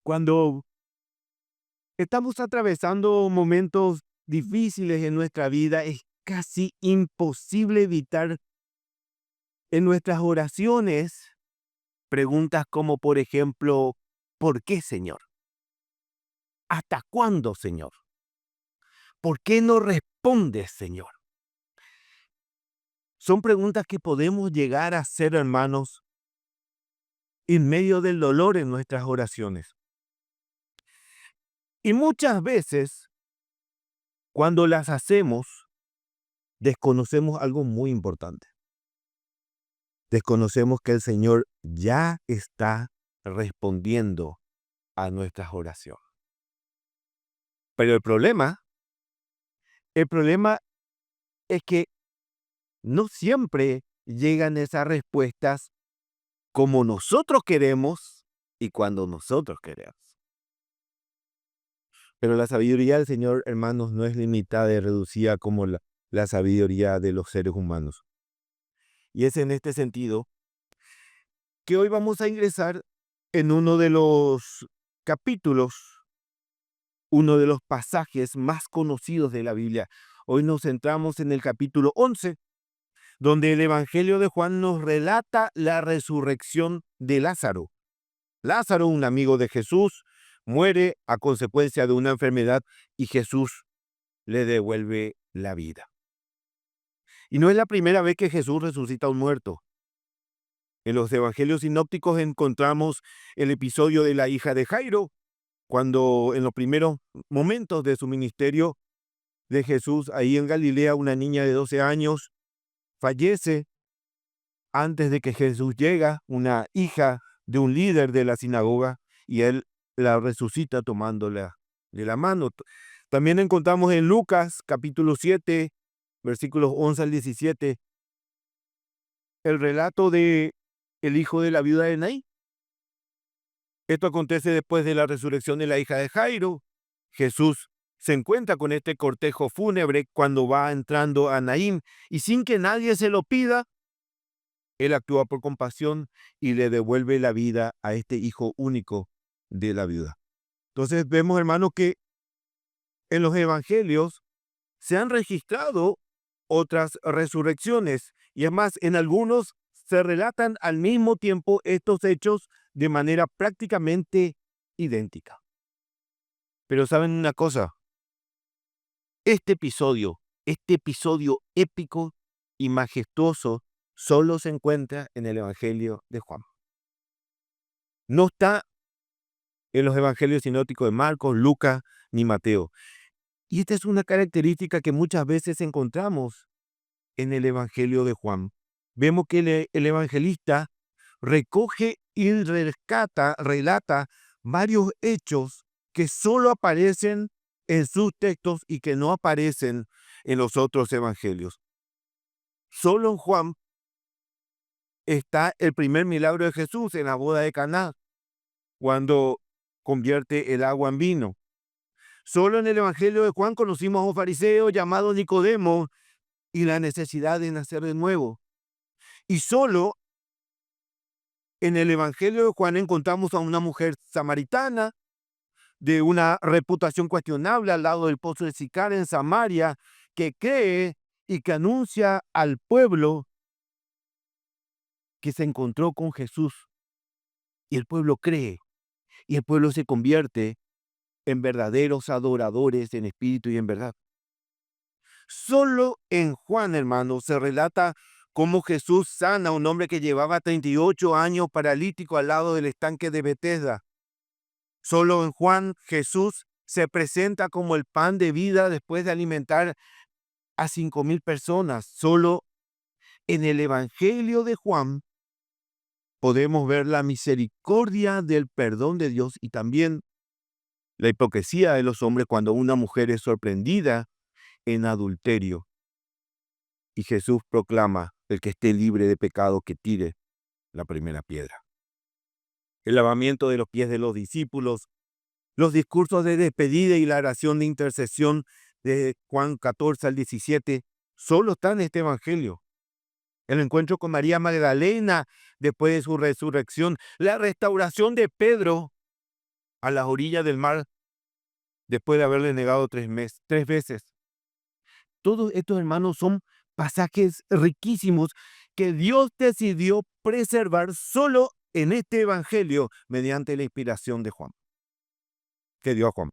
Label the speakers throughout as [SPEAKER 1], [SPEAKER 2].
[SPEAKER 1] Cuando estamos atravesando momentos difíciles en nuestra vida, es casi imposible evitar en nuestras oraciones preguntas como, por ejemplo, ¿por qué, Señor? ¿Hasta cuándo, Señor? ¿Por qué no respondes, Señor? Son preguntas que podemos llegar a hacer, hermanos, en medio del dolor en nuestras oraciones. Y muchas veces, cuando las hacemos, desconocemos algo muy importante. Desconocemos que el Señor ya está respondiendo a nuestras oraciones. Pero el problema es que no siempre llegan esas respuestas como nosotros queremos y cuando nosotros queremos. Pero la sabiduría del Señor, hermanos, no es limitada y reducida como la sabiduría de los seres humanos. Y es en este sentido que hoy vamos a ingresar en uno de los capítulos, uno de los pasajes más conocidos de la Biblia. Hoy nos centramos en el capítulo 11, donde el Evangelio de Juan nos relata la resurrección de Lázaro. Lázaro, un amigo de Jesús, muere a consecuencia de una enfermedad y Jesús le devuelve la vida. Y no es la primera vez que Jesús resucita a un muerto. En los evangelios sinópticos encontramos el episodio de la hija de Jairo, cuando en los primeros momentos de su ministerio de Jesús, ahí en Galilea, una niña de 12 años fallece antes de que Jesús llega, una hija de un líder de la sinagoga, y él la resucita tomándola de la mano. También encontramos en Lucas capítulo 7, versículos 11 al 17, el relato de el hijo de la viuda de Naín. Esto acontece después de la resurrección de la hija de Jairo. Jesús se encuentra con este cortejo fúnebre cuando va entrando a Naín y sin que nadie se lo pida, él actúa por compasión y le devuelve la vida a este hijo único de la viuda. Entonces vemos, hermanos, que en los evangelios se han registrado otras resurrecciones y es más, en algunos se relatan al mismo tiempo estos hechos de manera prácticamente idéntica. Pero ¿saben una cosa? Este episodio épico y majestuoso solo se encuentra en el Evangelio de Juan. No está en los evangelios sinópticos de Marcos, Lucas ni Mateo. Y esta es una característica que muchas veces encontramos en el Evangelio de Juan. Vemos que el evangelista recoge y relata varios hechos que solo aparecen en sus textos y que no aparecen en los otros evangelios. Solo en Juan está el primer milagro de Jesús en la boda de Caná, cuando convierte el agua en vino. Solo en el Evangelio de Juan conocimos a un fariseo llamado Nicodemo y la necesidad de nacer de nuevo. Y solo en el Evangelio de Juan encontramos a una mujer samaritana de una reputación cuestionable al lado del pozo de Sicar en Samaria, que cree y que anuncia al pueblo que se encontró con Jesús. Y el pueblo cree, y el pueblo se convierte en verdaderos adoradores en espíritu y en verdad. Solo en Juan, hermano, se relata cómo Jesús sana a un hombre que llevaba 38 años paralítico al lado del estanque de Betesda. Solo en Juan, Jesús se presenta como el pan de vida después de alimentar a 5,000 personas. Solo en el Evangelio de Juan podemos ver la misericordia del perdón de Dios y también la hipocresía de los hombres cuando una mujer es sorprendida en adulterio. Y Jesús proclama: el que esté libre de pecado, que tire la primera piedra. El lavamiento de los pies de los discípulos, los discursos de despedida y la oración de intercesión de Juan 14 al 17, solo está en este evangelio. El encuentro con María Magdalena después de su resurrección, la restauración de Pedro a las orillas del mar después de haberle negado 3 veces. Todos estos, hermanos, son pasajes riquísimos que Dios decidió preservar solo en este evangelio mediante la inspiración de Juan, que dio a Juan.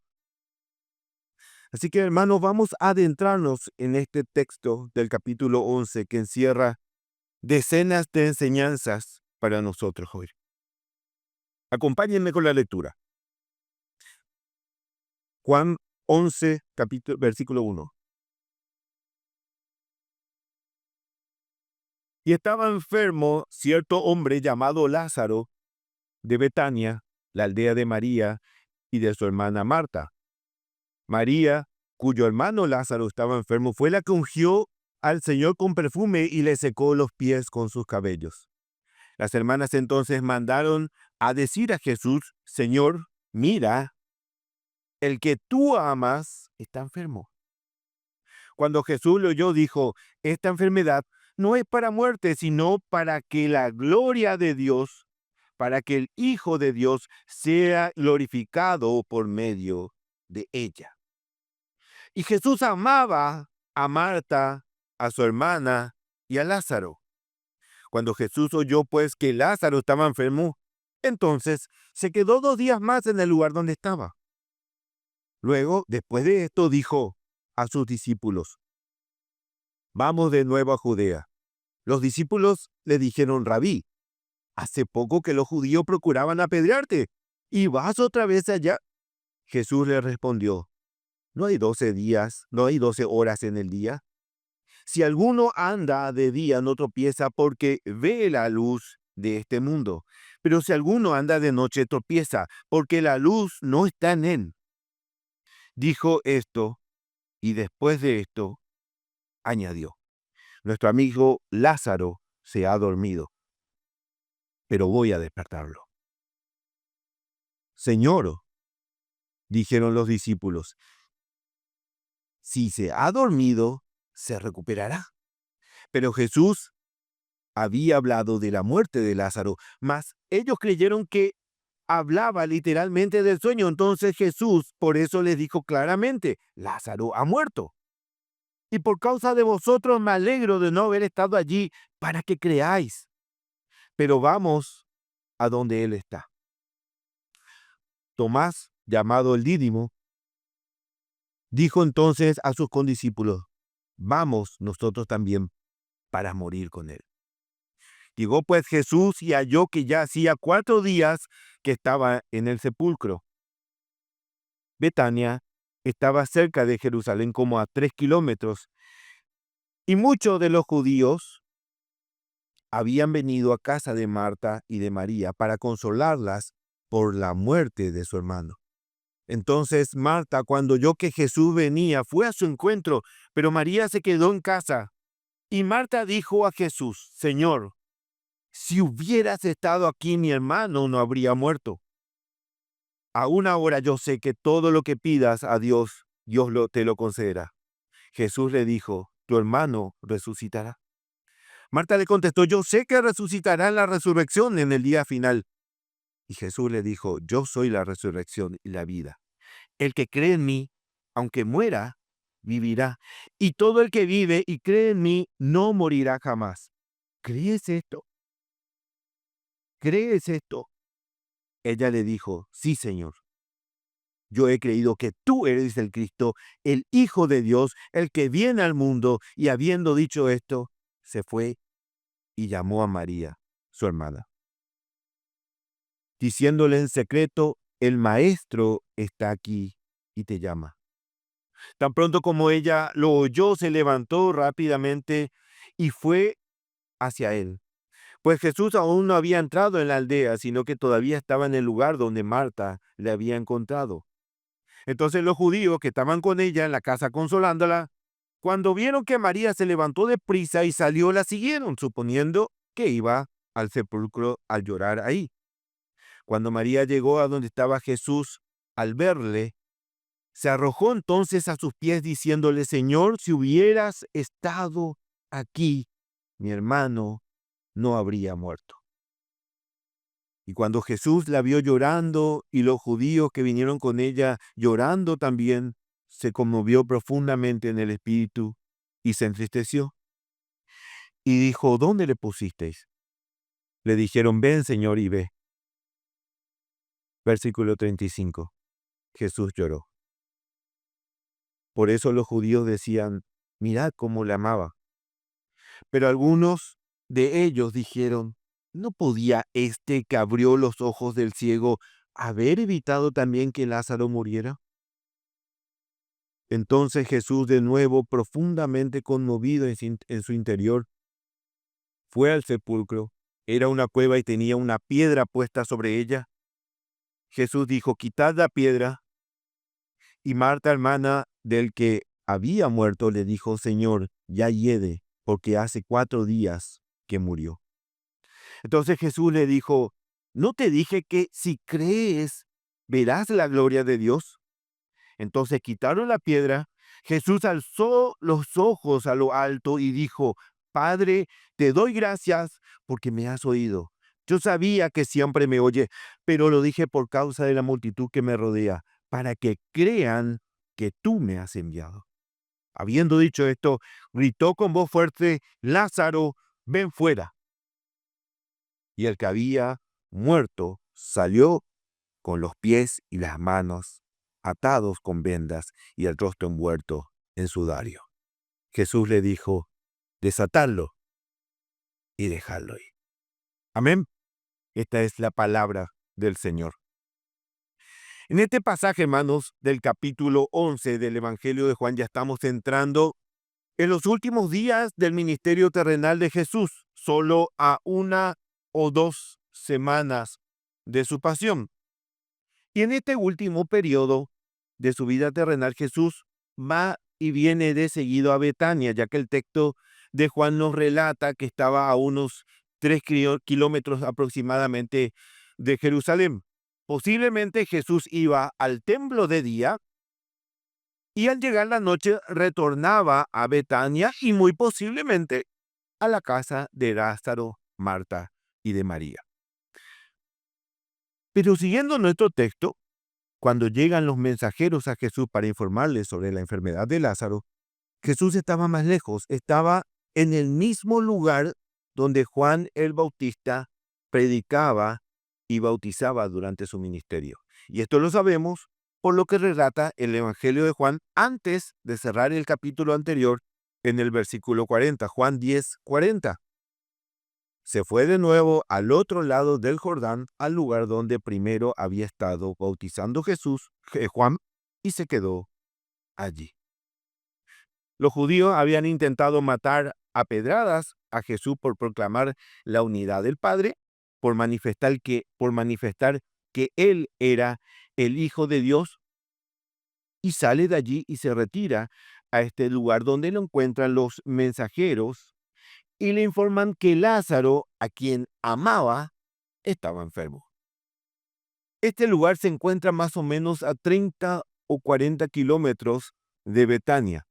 [SPEAKER 1] Así que, hermanos, vamos a adentrarnos en este texto del capítulo 11 que encierra decenas de enseñanzas para nosotros hoy. Acompáñenme con la lectura. Juan 11, versículo 1. Y estaba enfermo cierto hombre llamado Lázaro de Betania, la aldea de María y de su hermana Marta. María, cuyo hermano Lázaro estaba enfermo, fue la que ungió al Señor con perfume y le secó los pies con sus cabellos. Las hermanas entonces mandaron a decir a Jesús: Señor, mira, el que tú amas está enfermo. Cuando Jesús lo oyó, dijo: esta enfermedad no es para muerte, sino para que la gloria de Dios, para que el Hijo de Dios sea glorificado por medio de ella. Y Jesús amaba a Marta, a su hermana y a Lázaro. Cuando Jesús oyó pues que Lázaro estaba enfermo, entonces se quedó 2 días más en el lugar donde estaba. Luego, después de esto, dijo a sus discípulos: vamos de nuevo a Judea. Los discípulos le dijeron: Rabí, hace poco que los judíos procuraban apedrearte, ¿y vas otra vez allá? Jesús le respondió: ¿no hay 12 días, no hay 12 horas en el día? Si alguno anda de día, no tropieza porque ve la luz de este mundo. Pero si alguno anda de noche, tropieza porque la luz no está en él. Dijo esto, y después de esto, añadió: nuestro amigo Lázaro se ha dormido, pero voy a despertarlo. Señor, dijeron los discípulos, si se ha dormido, se recuperará. Pero Jesús había hablado de la muerte de Lázaro, mas ellos creyeron que hablaba literalmente del sueño. Entonces Jesús por eso les dijo claramente: Lázaro ha muerto. Y por causa de vosotros me alegro de no haber estado allí para que creáis. Pero vamos a donde él está. Tomás, llamado el Dídimo, dijo entonces a sus condiscípulos: vamos nosotros también para morir con él. Llegó pues Jesús y halló que ya hacía 4 días que estaba en el sepulcro. Betania estaba cerca de Jerusalén, como a 3 kilómetros, y muchos de los judíos habían venido a casa de Marta y de María para consolarlas por la muerte de su hermano. Entonces Marta, cuando oyó que Jesús venía, fue a su encuentro, pero María se quedó en casa. Y Marta dijo a Jesús: Señor, si hubieras estado aquí, mi hermano no habría muerto. Aún ahora yo sé que todo lo que pidas a Dios, te lo concederá. Jesús le dijo: tu hermano resucitará. Marta le contestó: yo sé que resucitará en la resurrección en el día final. Y Jesús le dijo: yo soy la resurrección y la vida. El que cree en mí, aunque muera, vivirá. Y todo el que vive y cree en mí no morirá jamás. ¿Crees esto? ¿Crees esto? Ella le dijo: sí, Señor. Yo he creído que tú eres el Cristo, el Hijo de Dios, el que viene al mundo. Y habiendo dicho esto, se fue y llamó a María, su hermana, diciéndole en secreto: el Maestro está aquí y te llama. Tan pronto como ella lo oyó, se levantó rápidamente y fue hacia él. Pues Jesús aún no había entrado en la aldea, sino que todavía estaba en el lugar donde Marta le había encontrado. Entonces los judíos que estaban con ella en la casa consolándola, cuando vieron que María se levantó deprisa y salió, la siguieron, suponiendo que iba al sepulcro al llorar ahí. Cuando María llegó a donde estaba Jesús, al verle, se arrojó entonces a sus pies diciéndole: Señor, si hubieras estado aquí, mi hermano no habría muerto. Y cuando Jesús la vio llorando y los judíos que vinieron con ella llorando también, se conmovió profundamente en el espíritu y se entristeció. Y dijo, ¿dónde le pusisteis? Le dijeron, ven, Señor, y ve. Versículo 35. Jesús lloró. Por eso los judíos decían, mirad cómo le amaba. Pero algunos de ellos dijeron, ¿no podía este que abrió los ojos del ciego haber evitado también que Lázaro muriera? Entonces Jesús, de nuevo profundamente conmovido en su interior, fue al sepulcro. Era una cueva y tenía una piedra puesta sobre ella. Jesús dijo, quitad la piedra. Y Marta, hermana del que había muerto, le dijo, Señor, ya hiede, porque hace 4 días que murió. Entonces Jesús le dijo, ¿no te dije que si crees, verás la gloria de Dios? Entonces quitaron la piedra. Jesús alzó los ojos a lo alto y dijo, Padre, te doy gracias porque me has oído. Yo sabía que siempre me oye, pero lo dije por causa de la multitud que me rodea, para que crean que tú me has enviado. Habiendo dicho esto, gritó con voz fuerte, Lázaro, ven fuera. Y el que había muerto salió con los pies y las manos atados con vendas y el rostro envuelto en sudario. Jesús le dijo, desatadlo y dejadlo ir. Amén. Esta es la palabra del Señor. En este pasaje, hermanos, del capítulo 11 del Evangelio de Juan, ya estamos entrando en los últimos días del ministerio terrenal de Jesús, solo a 1 o 2 semanas de su pasión. Y en este último periodo de su vida terrenal, Jesús va y viene de seguido a Betania, ya que el texto de Juan nos relata que estaba a unos 3 kilómetros aproximadamente de Jerusalén. Posiblemente Jesús iba al templo de día y al llegar la noche retornaba a Betania y muy posiblemente a la casa de Lázaro, Marta y de María. Pero siguiendo nuestro texto, cuando llegan los mensajeros a Jesús para informarle sobre la enfermedad de Lázaro, Jesús estaba más lejos, estaba en el mismo lugar donde Juan el Bautista predicaba y bautizaba durante su ministerio. Y esto lo sabemos por lo que relata el Evangelio de Juan antes de cerrar el capítulo anterior en el versículo 40, Juan 10:40. Se fue de nuevo al otro lado del Jordán, al lugar donde primero había estado bautizando Juan, y se quedó allí. Los judíos habían intentado matar a pedradas a Jesús por proclamar la unidad del Padre, por manifestar que Él era el Hijo de Dios, y sale de allí y se retira a este lugar donde lo encuentran los mensajeros y le informan que Lázaro, a quien amaba, estaba enfermo. Este lugar se encuentra más o menos a 30 o 40 kilómetros de Betania.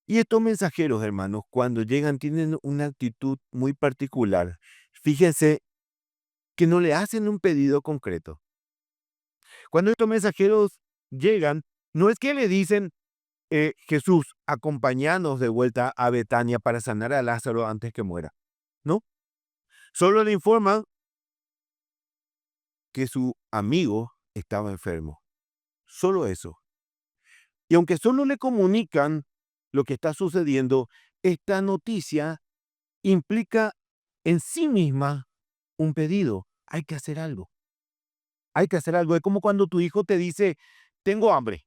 [SPEAKER 1] Y estos mensajeros, hermanos, cuando llegan tienen una actitud muy particular. Fíjense que no le hacen un pedido concreto. Cuando estos mensajeros llegan, no es que le dicen, Jesús, acompáñanos de vuelta a Betania para sanar a Lázaro antes que muera. No, solo le informan que su amigo estaba enfermo. Solo eso. Y aunque solo le comunican lo que está sucediendo, esta noticia implica en sí misma un pedido. Hay que hacer algo. Hay que hacer algo. Es como cuando tu hijo te dice, tengo hambre.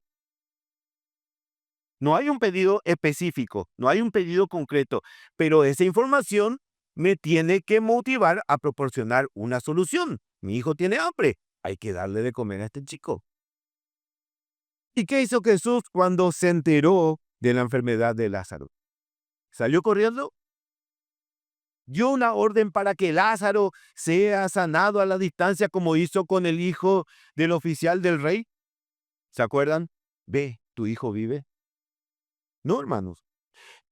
[SPEAKER 1] No hay un pedido específico, no hay un pedido concreto, pero esa información me tiene que motivar a proporcionar una solución. Mi hijo tiene hambre. Hay que darle de comer a este chico. ¿Y qué hizo Jesús cuando se enteró de la enfermedad de Lázaro? ¿Salió corriendo? ¿Dio una orden para que Lázaro sea sanado a la distancia como hizo con el hijo del oficial del rey? ¿Se acuerdan? Ve, tu hijo vive. No, hermanos.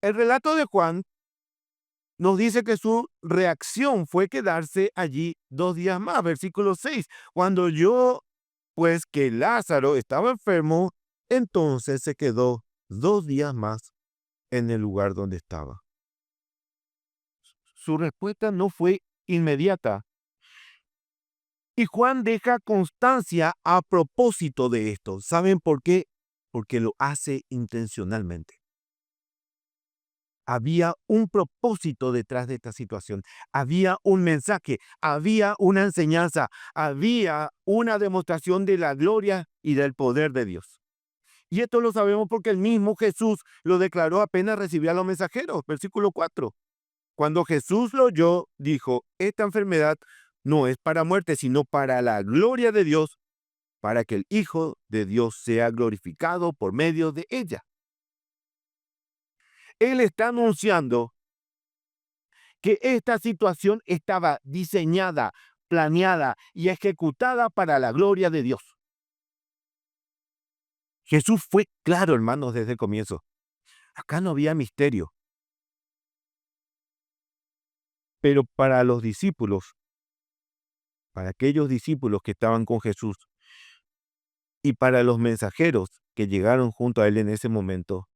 [SPEAKER 1] El relato de Juan nos dice que su reacción fue quedarse allí 2 días más. Versículo 6. Cuando oyó, pues, que Lázaro estaba enfermo, entonces se quedó 2 días más en el lugar donde estaba. Su respuesta no fue inmediata. Y Juan deja constancia a propósito de esto. ¿Saben por qué? Porque lo hace intencionalmente. Había un propósito detrás de esta situación. Había un mensaje, había una enseñanza, había una demostración de la gloria y del poder de Dios. Y esto lo sabemos porque el mismo Jesús lo declaró apenas recibía a los mensajeros. Versículo 4. Cuando Jesús lo oyó, dijo, esta enfermedad no es para muerte, sino para la gloria de Dios, para que el Hijo de Dios sea glorificado por medio de ella. Él está anunciando que esta situación estaba diseñada, planeada y ejecutada para la gloria de Dios. Jesús fue claro, hermanos, desde el comienzo. Acá no había misterio. Pero para los discípulos, para aquellos discípulos que estaban con Jesús y para los mensajeros que llegaron junto a él en ese momento,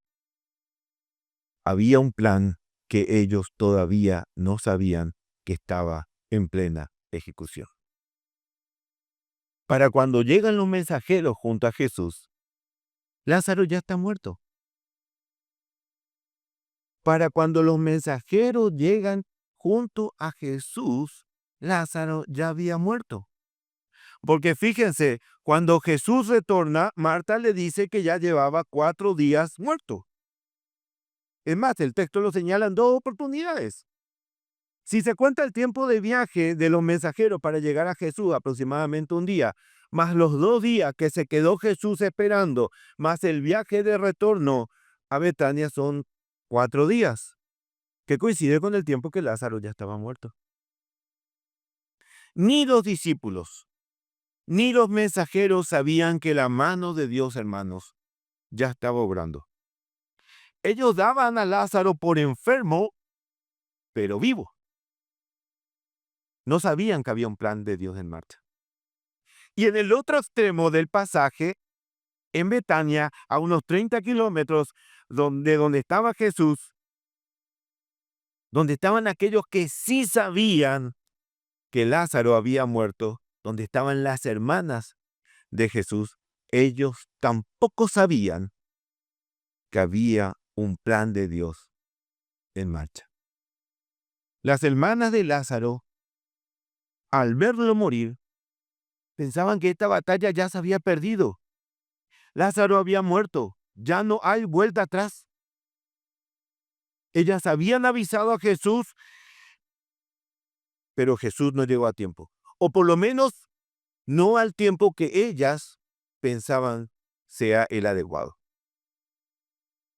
[SPEAKER 1] había un plan que ellos todavía no sabían que estaba en plena ejecución. Para cuando llegan los mensajeros junto a Jesús, Lázaro ya está muerto. Para cuando los mensajeros llegan junto a Jesús, Lázaro ya había muerto. Porque fíjense, cuando Jesús retorna, Marta le dice que ya llevaba 4 días muerto. Es más, el texto lo señala en 2 oportunidades. Si se cuenta el tiempo de viaje de los mensajeros para llegar a Jesús, aproximadamente un día, más los 2 días que se quedó Jesús esperando, más el viaje de retorno a Betania, son 4 días, que coincide con el tiempo que Lázaro ya estaba muerto. Ni los discípulos, ni los mensajeros sabían que la mano de Dios, hermanos, ya estaba obrando. Ellos daban a Lázaro por enfermo, pero vivo. No sabían que había un plan de Dios en marcha. Y en el otro extremo del pasaje, en Betania, a unos 30 kilómetros de donde estaba Jesús, donde estaban aquellos que sí sabían que Lázaro había muerto, donde estaban las hermanas de Jesús, ellos tampoco sabían que había un plan de Dios en marcha. Las hermanas de Lázaro, al verlo morir, pensaban que esta batalla ya se había perdido. Lázaro había muerto, ya no hay vuelta atrás. Ellas habían avisado a Jesús, pero Jesús no llegó a tiempo. O por lo menos no al tiempo que ellas pensaban sea el adecuado.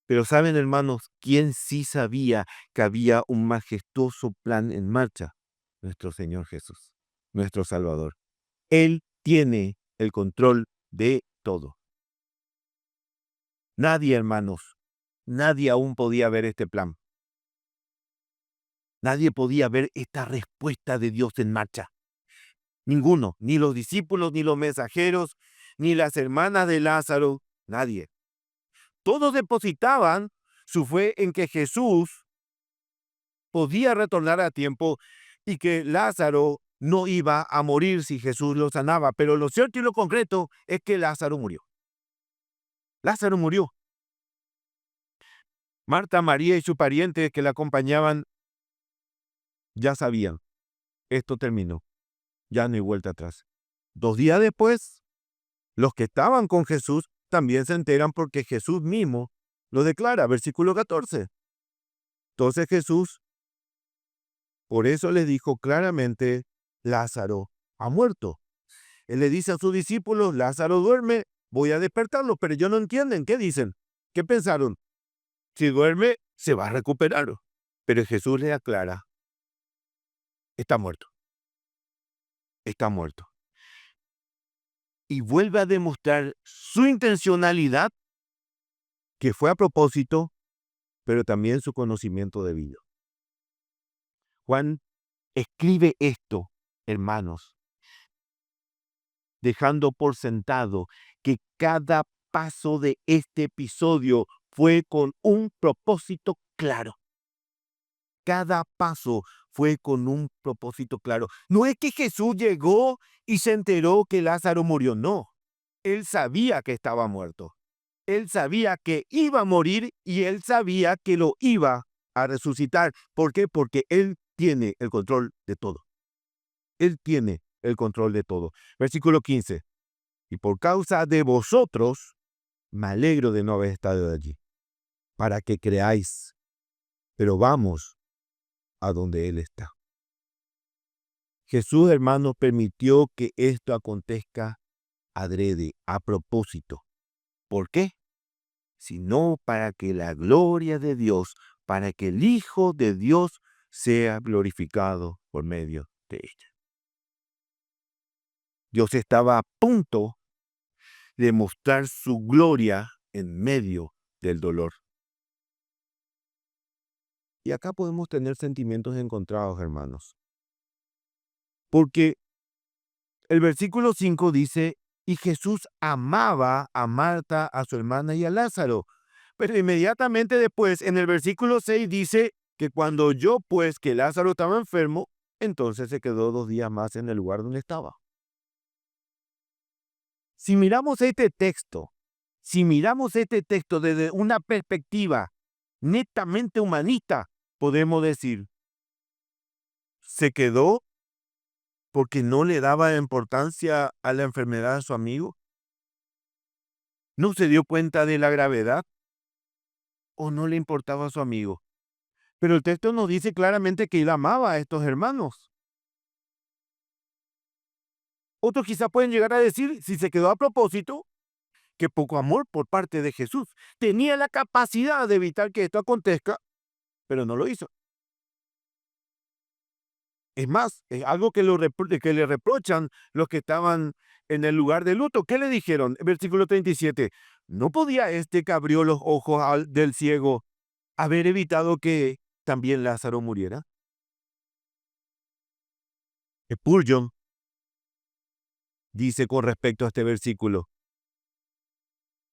[SPEAKER 1] Pero saben, hermanos, ¿quién sí sabía que había un majestuoso plan en marcha? Nuestro Señor Jesús, nuestro Salvador. Él tiene el control de todo. Nadie, hermanos, nadie aún podía ver este plan. Nadie podía ver esta respuesta de Dios en marcha. Ninguno, ni los discípulos, ni los mensajeros, ni las hermanas de Lázaro, nadie. Todos depositaban su fe en que Jesús podía retornar a tiempo y que Lázaro no iba a morir si Jesús lo sanaba. Pero lo cierto y lo concreto es que Lázaro murió. Lázaro murió. Marta, María y sus parientes que la acompañaban ya sabían, esto terminó, ya no hay vuelta atrás. 2 días después, los que estaban con Jesús también se enteran porque Jesús mismo lo declara, versículo 14. Entonces Jesús, por eso les dijo claramente, Lázaro ha muerto. Él le dice a sus discípulos, Lázaro duerme, voy a despertarlo, pero ellos no entienden. ¿Qué dicen? ¿Qué pensaron? Si duerme, se va a recuperar. Pero Jesús le aclara, está muerto. Está muerto. Y vuelve a demostrar su intencionalidad, que fue a propósito, pero también su conocimiento debido. Juan escribe esto, hermanos, dejando por sentado que cada paso de este episodio fue con un propósito claro. Cada paso fue con un propósito claro. No es que Jesús llegó y se enteró que Lázaro murió, no. Él sabía que estaba muerto. Él sabía que iba a morir y él sabía que lo iba a resucitar. ¿Por qué? Porque él tiene el control de todo. Él tiene el control de todo. Versículo 15. Y por causa de vosotros, me alegro de no haber estado allí, para que creáis. Pero vamos a donde Él está. Jesús, hermanos, permitió que esto acontezca adrede, a propósito. ¿Por qué? Sino para que la gloria de Dios, para que el Hijo de Dios sea glorificado por medio de ella. Dios estaba a punto de mostrar su gloria en medio del dolor. Y acá podemos tener sentimientos encontrados, hermanos. Porque el versículo 5 dice, y Jesús amaba a Marta, a su hermana y a Lázaro. Pero inmediatamente después, en el versículo 6 dice que cuando oyó pues que Lázaro estaba enfermo, entonces se quedó 2 días más en el lugar donde estaba. Si miramos este texto desde una perspectiva netamente humanista, podemos decir, se quedó porque no le daba importancia a la enfermedad de su amigo. ¿No se dio cuenta de la gravedad o no le importaba a su amigo? Pero el texto nos dice claramente que él amaba a estos hermanos. Otros quizá pueden llegar a decir, si se quedó a propósito, que poco amor por parte de Jesús. Tenía la capacidad de evitar que esto acontezca, pero no lo hizo. Es más, es algo que le reprochan los que estaban en el lugar de luto. ¿Qué le dijeron? Versículo 37. ¿No podía este que abrió los ojos del ciego haber evitado que también Lázaro muriera? Spurgeon dice con respecto a este versículo,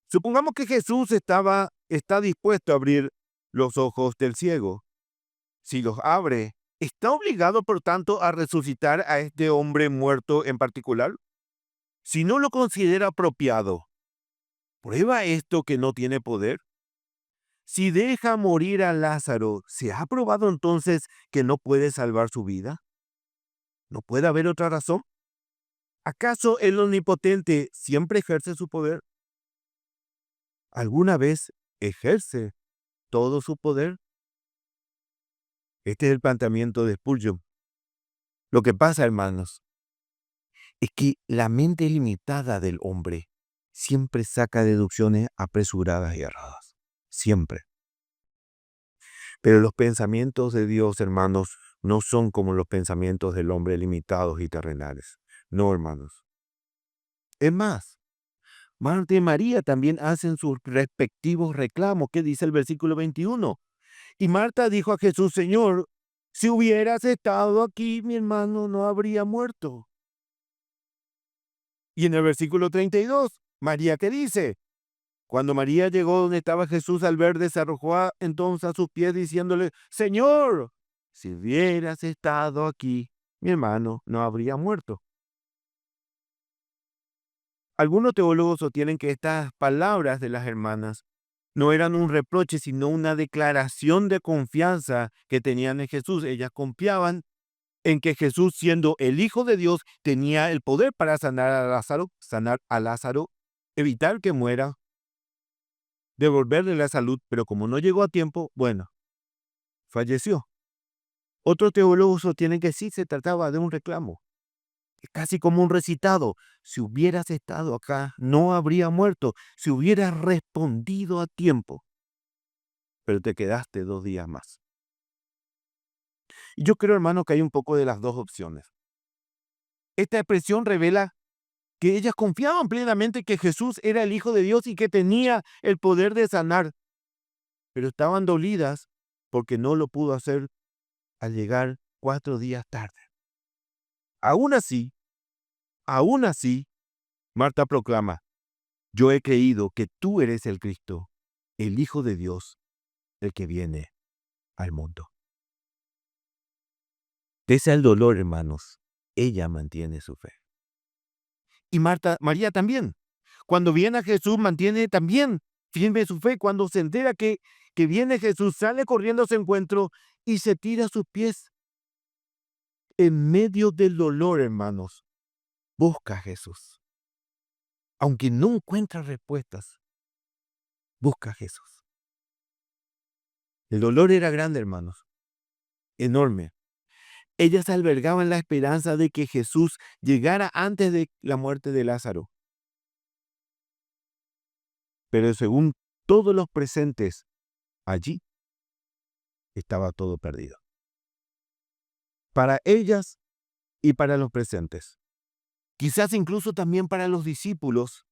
[SPEAKER 1] supongamos que Jesús está dispuesto a abrir los ojos del ciego. Si los abre, ¿está obligado, por tanto, a resucitar a este hombre muerto en particular? Si no lo considera apropiado, ¿prueba esto que no tiene poder? Si deja morir a Lázaro, ¿se ha probado entonces que no puede salvar su vida? ¿No puede haber otra razón? ¿Acaso el Omnipotente siempre ejerce su poder? ¿Alguna vez ejerce todo su poder? Este es el planteamiento de Spurgeon. Lo que pasa, hermanos, es que la mente limitada del hombre siempre saca deducciones apresuradas y erradas. Siempre. Pero los pensamientos de Dios, hermanos, no son como los pensamientos del hombre limitados y terrenales. No, hermanos. Es más, Marta y María también hacen sus respectivos reclamos. ¿Qué dice el versículo 21? Y Marta dijo a Jesús, Señor, si hubieras estado aquí, mi hermano no habría muerto. Y en el versículo 32, María, ¿qué dice? Cuando María llegó donde estaba Jesús, al verle, se arrojó entonces a sus pies diciéndole, Señor, si hubieras estado aquí, mi hermano no habría muerto. Algunos teólogos sostienen que estas palabras de las hermanas no eran un reproche, sino una declaración de confianza que tenían en Jesús. Ellas confiaban en que Jesús, siendo el Hijo de Dios, tenía el poder para sanar a Lázaro, evitar que muera, devolverle la salud, pero como no llegó a tiempo, bueno, falleció. Otros teólogos sostienen que sí se trataba de un reclamo, casi como un recitado. Si hubieras estado acá, no habría muerto. Si hubieras respondido a tiempo, pero te quedaste 2 días más. Y yo creo, hermano, que hay un poco de las dos opciones. Esta expresión revela que ellas confiaban plenamente que Jesús era el Hijo de Dios y que tenía el poder de sanar, pero estaban dolidas porque no lo pudo hacer al llegar 4 días tarde. Aún así, Marta proclama: yo he creído que tú eres el Cristo, el Hijo de Dios, el que viene al mundo. Pese al dolor, hermanos, ella mantiene su fe. Y María también. Cuando viene a Jesús, mantiene también firme su fe. Cuando se entera que viene Jesús, sale corriendo a su encuentro y se tira a sus pies. En medio del dolor, hermanos, busca a Jesús. Aunque no encuentra respuestas, busca a Jesús. El dolor era grande, hermanos, enorme. Ellas albergaban la esperanza de que Jesús llegara antes de la muerte de Lázaro. Pero según todos los presentes, allí estaba todo perdido. Para ellas y para los presentes. Quizás incluso también para los discípulos.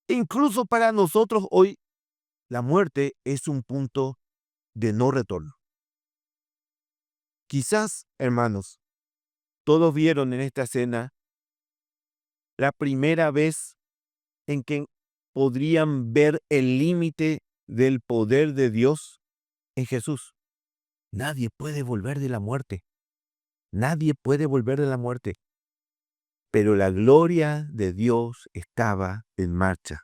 [SPEAKER 1] Incluso para nosotros hoy, la muerte es un punto de no retorno. Quizás, hermanos, todos vieron en esta escena la primera vez en que podrían ver el límite del poder de Dios en Jesús. Nadie puede volver de la muerte. Nadie puede volver de la muerte. Pero la gloria de Dios estaba en marcha.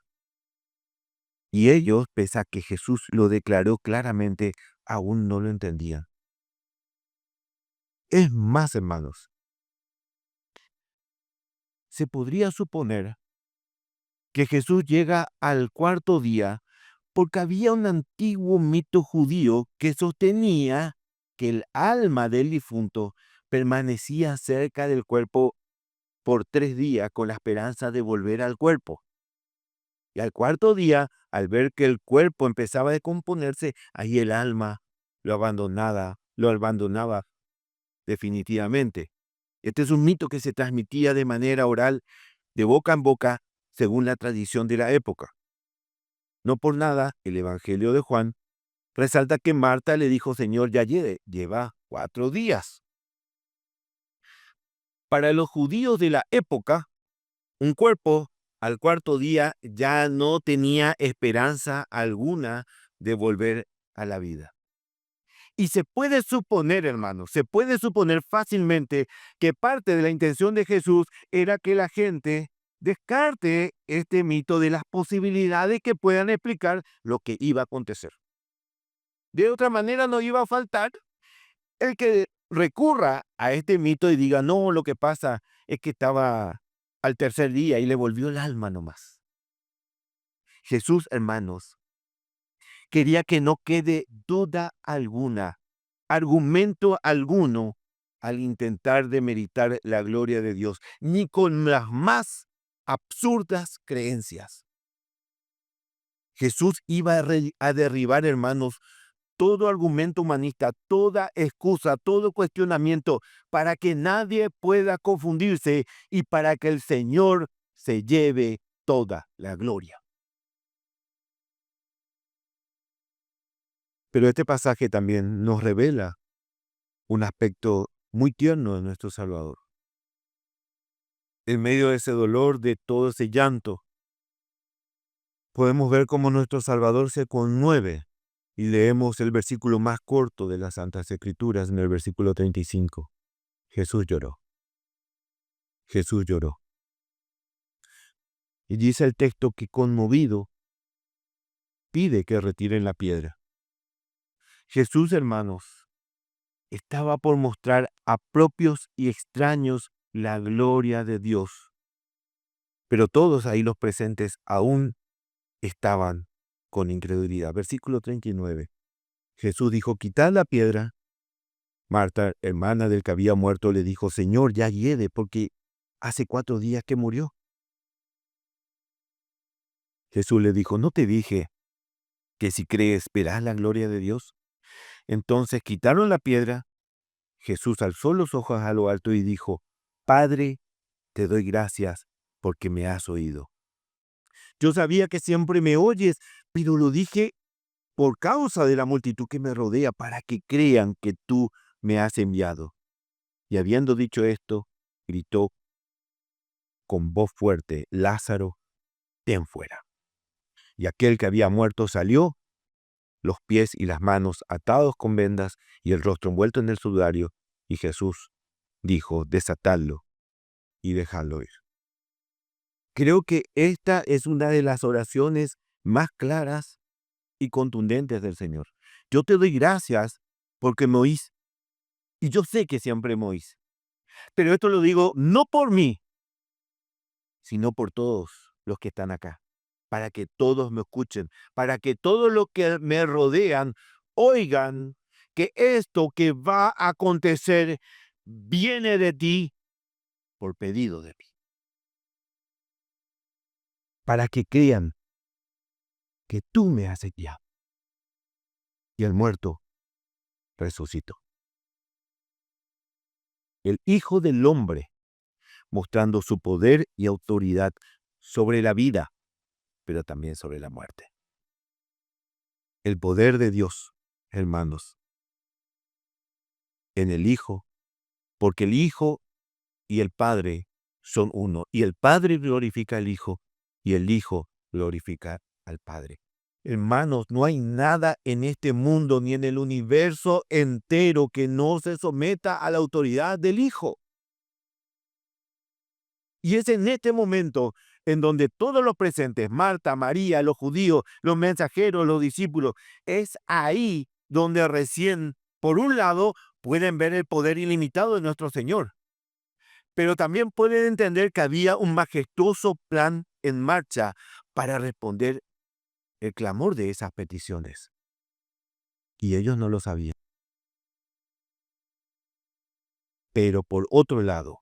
[SPEAKER 1] Y ellos, pese a que Jesús lo declaró claramente, aún no lo entendían. Es más, hermanos, se podría suponer que Jesús llega al cuarto día porque había un antiguo mito judío que sostenía que el alma del difunto permanecía cerca del cuerpo por 3 días con la esperanza de volver al cuerpo. Y al cuarto día, al ver que el cuerpo empezaba a descomponerse, ahí el alma lo abandonaba definitivamente. Este es un mito que se transmitía de manera oral, de boca en boca, según la tradición de la época. No por nada, el Evangelio de Juan resalta que Marta le dijo: Señor, ya lleva 4 días. Para los judíos de la época, un cuerpo al cuarto día ya no tenía esperanza alguna de volver a la vida. Y se puede suponer, hermanos, se puede suponer fácilmente que parte de la intención de Jesús era que la gente descarte este mito de las posibilidades que puedan explicar lo que iba a acontecer. De otra manera, no iba a faltar el que recurra a este mito y diga: no, lo que pasa es que estaba al tercer día y le volvió el alma nomás. Jesús, hermanos, quería que no quede duda alguna, argumento alguno, al intentar demeritar la gloria de Dios, ni con las más absurdas creencias. Jesús iba a derribar, hermanos, todo argumento humanista, toda excusa, todo cuestionamiento, para que nadie pueda confundirse y para que el Señor se lleve toda la gloria. Pero este pasaje también nos revela un aspecto muy tierno de nuestro Salvador. En medio de ese dolor, de todo ese llanto, podemos ver cómo nuestro Salvador se conmueve. Y leemos el versículo más corto de las Santas Escrituras, en el versículo 35. Jesús lloró. Jesús lloró. Y dice el texto que, conmovido, pide que retiren la piedra. Jesús, hermanos, estaba por mostrar a propios y extraños la gloria de Dios. Pero todos ahí los presentes aún estaban con incredulidad. Versículo 39. Jesús dijo: quitad la piedra. Marta, hermana del que había muerto, le dijo: Señor, ya hiede, porque hace 4 días que murió. Jesús le dijo: ¿no te dije que si crees verás la gloria de Dios? Entonces quitaron la piedra. Jesús alzó los ojos a lo alto y dijo: Padre, te doy gracias porque me has oído. Yo sabía que siempre me oyes, pero lo dije por causa de la multitud que me rodea, para que crean que tú me has enviado. Y habiendo dicho esto, gritó con voz fuerte, Lázaro, ten fuera. Y aquel que había muerto salió, los pies y las manos atados con vendas y el rostro envuelto en el sudario, y Jesús dijo, desatadlo y dejadlo ir. Creo que esta es una de las oraciones más claras y contundentes del Señor. Yo te doy gracias porque me oís, y yo sé que siempre me oís, pero esto lo digo no por mí, sino por todos los que están acá, para que todos me escuchen, para que todos los que me rodean oigan que esto que va a acontecer viene de ti por pedido de mí, para que crean que tú me has enviado. Y el muerto resucitó. El Hijo del Hombre, mostrando su poder y autoridad sobre la vida, pero también sobre la muerte. El poder de Dios, hermanos, en el Hijo, porque el Hijo y el Padre son uno, y el Padre glorifica al Hijo, y el Hijo glorifica al Padre. Hermanos, no hay nada en este mundo ni en el universo entero que no se someta a la autoridad del Hijo. Y es en este momento en donde todos los presentes, Marta, María, los judíos, los mensajeros, los discípulos, es ahí donde recién, por un lado, pueden ver el poder ilimitado de nuestro Señor, pero también pueden entender que había un majestuoso plan en marcha para responder el clamor de esas peticiones. Y ellos no lo sabían. Pero por otro lado,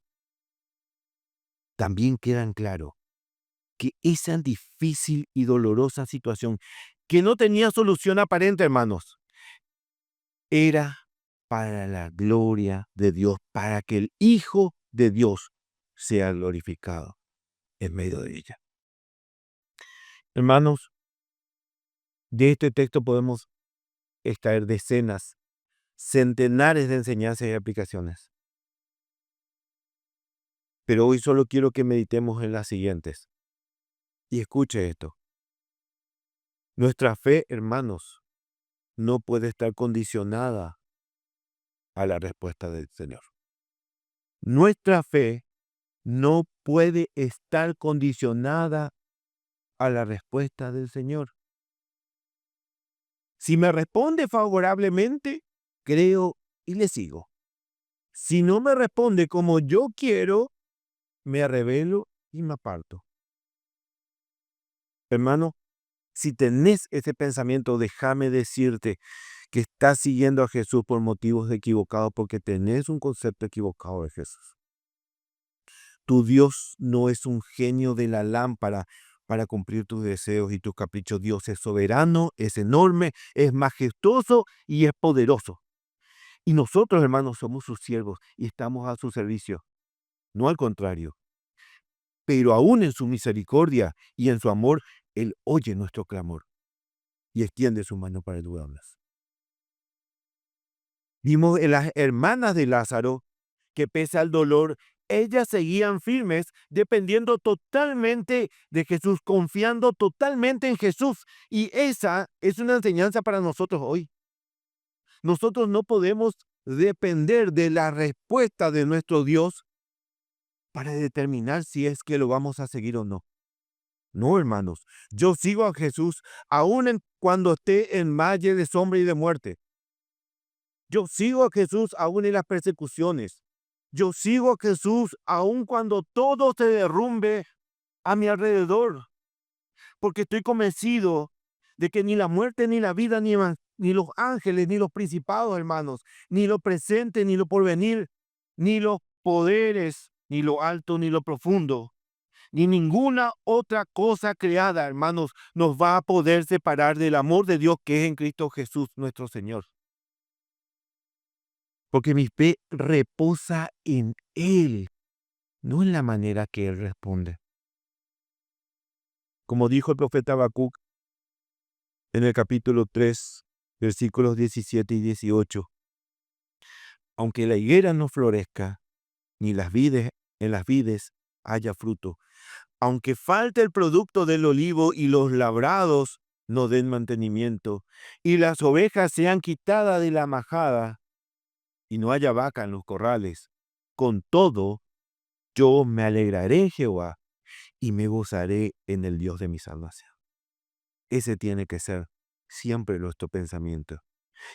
[SPEAKER 1] también quedan claro que esa difícil y dolorosa situación, que no tenía solución aparente, hermanos, era para la gloria de Dios, para que el Hijo de Dios sea glorificado en medio de ella. Hermanos, de este texto podemos extraer decenas, centenares de enseñanzas y aplicaciones. Pero hoy solo quiero que meditemos en las siguientes. Y escuche esto. Nuestra fe, hermanos, no puede estar condicionada a la respuesta del Señor. Nuestra fe no puede estar condicionada a la respuesta del Señor. Si me responde favorablemente, creo y le sigo. Si no me responde como yo quiero, me rebelo y me aparto. Hermano, si tenés ese pensamiento, déjame decirte que estás siguiendo a Jesús por motivos equivocados, porque tenés un concepto equivocado de Jesús. Tu Dios no es un genio de la lámpara para cumplir tus deseos y tus caprichos. Dios es soberano, es enorme, es majestuoso y es poderoso. Y nosotros, hermanos, somos sus siervos y estamos a su servicio. No al contrario. Pero aún en su misericordia y en su amor, Él oye nuestro clamor y extiende su mano para ayudarnos. Vimos en las hermanas de Lázaro que pese al dolor, ellas seguían firmes, dependiendo totalmente de Jesús, confiando totalmente en Jesús. Y esa es una enseñanza para nosotros hoy. Nosotros no podemos depender de la respuesta de nuestro Dios para determinar si es que lo vamos a seguir o no. No, hermanos, yo sigo a Jesús aún cuando esté en valle de sombra y de muerte. Yo sigo a Jesús aún en las persecuciones. Yo sigo a Jesús aun cuando todo se derrumbe a mi alrededor, porque estoy convencido de que ni la muerte, ni la vida, ni los ángeles, ni los principados, hermanos, ni lo presente, ni lo porvenir, ni los poderes, ni lo alto, ni lo profundo, ni ninguna otra cosa creada, hermanos, nos va a poder separar del amor de Dios que es en Cristo Jesús, nuestro Señor. Porque mi fe reposa en Él, no en la manera que Él responde. Como dijo el profeta Habacuc en el capítulo 3, versículos 17 y 18. Aunque la higuera no florezca, ni en las vides haya fruto, aunque falte el producto del olivo y los labrados no den mantenimiento, y las ovejas sean quitadas de la majada, y no haya vaca en los corrales, con todo yo me alegraré en Jehová y me gozaré en el Dios de mi salvación. Ese tiene que ser siempre nuestro pensamiento.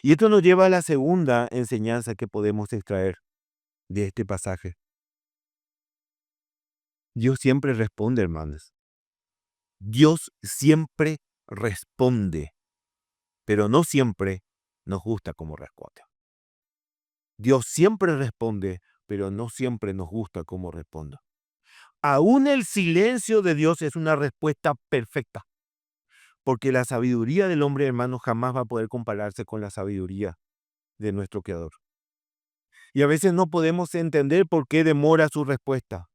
[SPEAKER 1] Y esto nos lleva a la segunda enseñanza que podemos extraer de este pasaje. Dios siempre responde, hermanos. Dios siempre responde, pero no siempre nos gusta como responde. Dios siempre responde, pero no siempre nos gusta como responde. Aún el silencio de Dios es una respuesta perfecta, porque la sabiduría del hombre, hermano, jamás va a poder compararse con la sabiduría de nuestro Creador. Y a veces no podemos entender por qué demora su respuesta,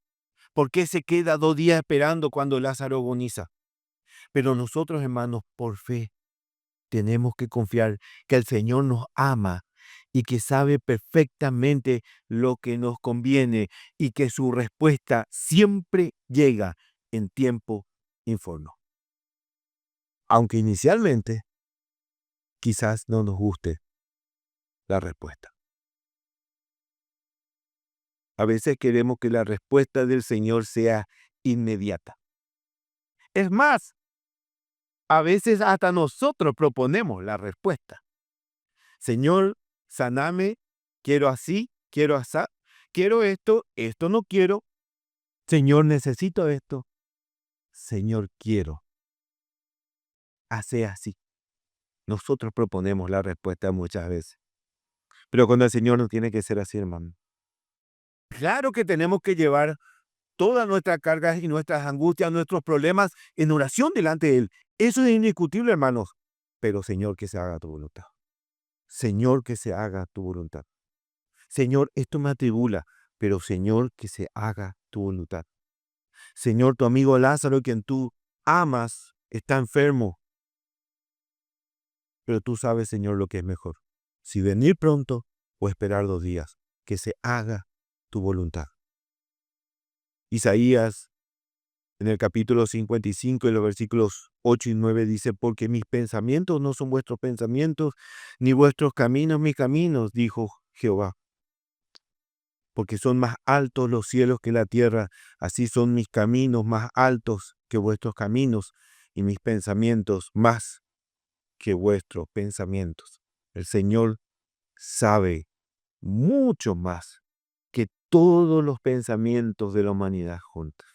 [SPEAKER 1] por qué se queda 2 días esperando cuando Lázaro agoniza. Pero nosotros, hermanos, por fe, tenemos que confiar que el Señor nos ama y que sabe perfectamente lo que nos conviene y que su respuesta siempre llega en tiempo informe. Aunque inicialmente quizás no nos guste la respuesta. A veces queremos que la respuesta del Señor sea inmediata. Es más, a veces hasta nosotros proponemos la respuesta. Señor, saname, quiero así, quiero asá, quiero esto, esto no quiero. Señor, necesito esto. Señor, quiero. Hace así. Nosotros proponemos la respuesta muchas veces. Pero con el Señor no tiene que ser así, hermano. Claro que tenemos que llevar todas nuestras cargas y nuestras angustias, nuestros problemas en oración delante de Él. Eso es indiscutible, hermanos. Pero Señor, que se haga tu voluntad. Señor, que se haga tu voluntad. Señor, esto me atribula, pero Señor, que se haga tu voluntad. Señor, tu amigo Lázaro, quien tú amas, está enfermo. Pero tú sabes, Señor, lo que es mejor. Si venir pronto o esperar 2 días, que se haga tu voluntad. Isaías, en el capítulo 55, en los versículos 8 y 9, dice, porque mis pensamientos no son vuestros pensamientos, ni vuestros caminos mis caminos, dijo Jehová. Porque son más altos los cielos que la tierra, así son mis caminos más altos que vuestros caminos, y mis pensamientos más que vuestros pensamientos. El Señor sabe mucho más que todos los pensamientos de la humanidad juntos.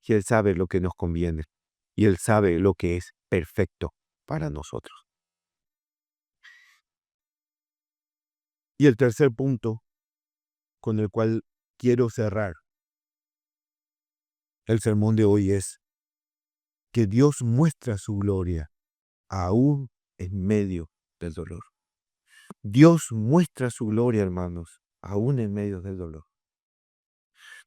[SPEAKER 1] Y Él sabe lo que nos conviene, y Él sabe lo que es perfecto para nosotros. Y el tercer punto con el cual quiero cerrar el sermón de hoy es que Dios muestra su gloria aún en medio del dolor. Dios muestra su gloria, hermanos, aún en medio del dolor.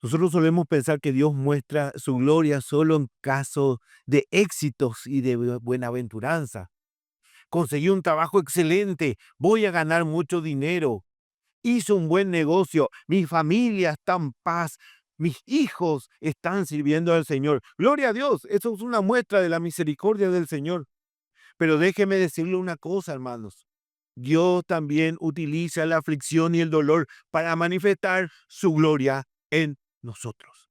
[SPEAKER 1] Nosotros solemos pensar que Dios muestra su gloria solo en caso de éxitos y de buenaventuranza. Conseguí un trabajo excelente, voy a ganar mucho dinero, hice un buen negocio, mi familia está en paz, mis hijos están sirviendo al Señor. Gloria a Dios, eso es una muestra de la misericordia del Señor. Pero déjeme decirle una cosa, hermanos. Dios también utiliza la aflicción y el dolor para manifestar su gloria en nosotros.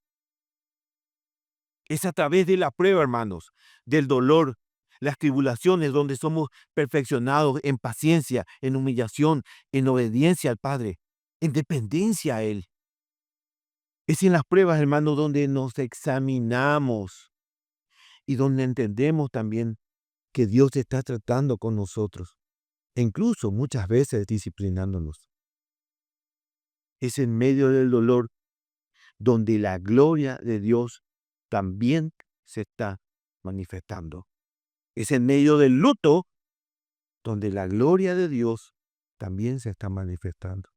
[SPEAKER 1] Es a través de la prueba, hermanos, del dolor, las tribulaciones, donde somos perfeccionados en paciencia, en humillación, en obediencia al Padre, en dependencia a Él. Es en las pruebas, hermanos, donde nos examinamos y donde entendemos también que Dios está tratando con nosotros, e incluso muchas veces disciplinándonos. Es en medio del dolor donde la gloria de Dios también se está manifestando. Es en medio del luto donde la gloria de Dios también se está manifestando.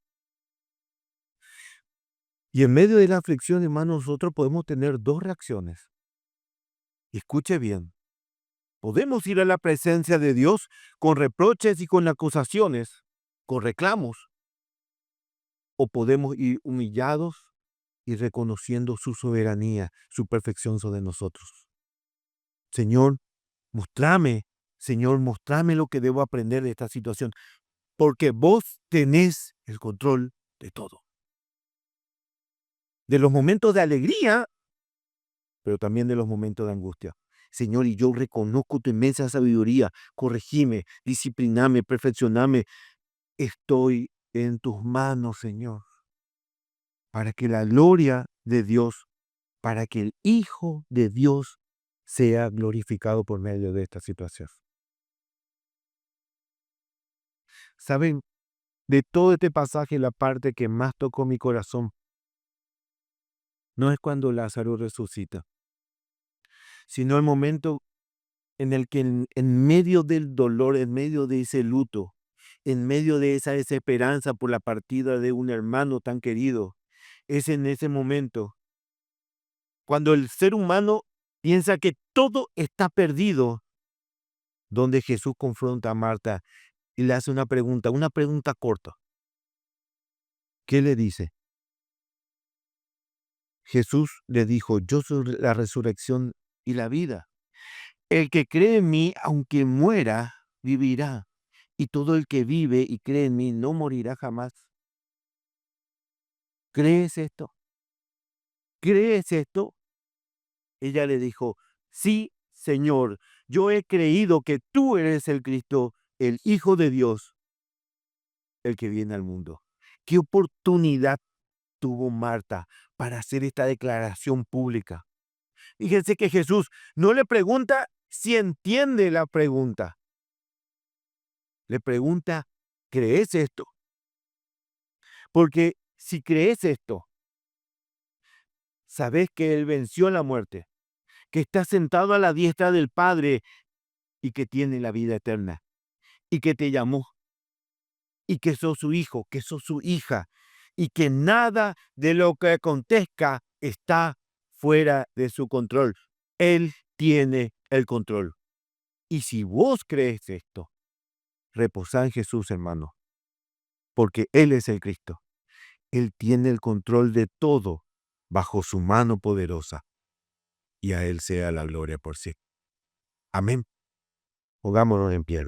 [SPEAKER 1] Y en medio de la aflicción, hermanos, nosotros podemos tener 2 reacciones. Escuche bien. Podemos ir a la presencia de Dios con reproches y con acusaciones, con reclamos. o podemos ir humillados y reconociendo su soberanía, su perfección sobre nosotros. Señor, mostrame lo que debo aprender de esta situación, porque vos tenés el control de todo. De los momentos de alegría, pero también de los momentos de angustia. Señor, y yo reconozco tu inmensa sabiduría. Corregime, discipliname, perfeccioname. Estoy en tus manos, Señor, para que la gloria de Dios, para que el Hijo de Dios sea glorificado por medio de esta situación. ¿Saben? De todo este pasaje, la parte que más tocó mi corazón no es cuando Lázaro resucita, sino el momento en el que en medio del dolor, en medio de ese luto, en medio de esa desesperanza por la partida de un hermano tan querido, es en ese momento cuando el ser humano piensa que todo está perdido, donde Jesús confronta a Marta y le hace una pregunta corta. ¿Qué le dice? Jesús le dijo, yo soy la resurrección y la vida. El que cree en mí, aunque muera, vivirá. Y todo el que vive y cree en mí no morirá jamás. ¿Crees esto? ¿Crees esto? Ella le dijo, sí, Señor, yo he creído que tú eres el Cristo, el Hijo de Dios, el que viene al mundo. ¿Qué oportunidad tuvo Marta para hacer esta declaración pública? Fíjense que Jesús no le pregunta si entiende la pregunta. Le pregunta, ¿crees esto? Porque si crees esto, sabes que Él venció la muerte, que está sentado a la diestra del Padre y que tiene la vida eterna, y que te llamó, y que sos su hijo, que sos su hija, y que nada de lo que acontezca está fuera de su control. Él tiene el control. Y si vos crees esto, reposá en Jesús, hermano, porque Él es el Cristo. Él tiene el control de todo bajo su mano poderosa, y a Él sea la gloria por sí. Amén. Pongámonos en pie.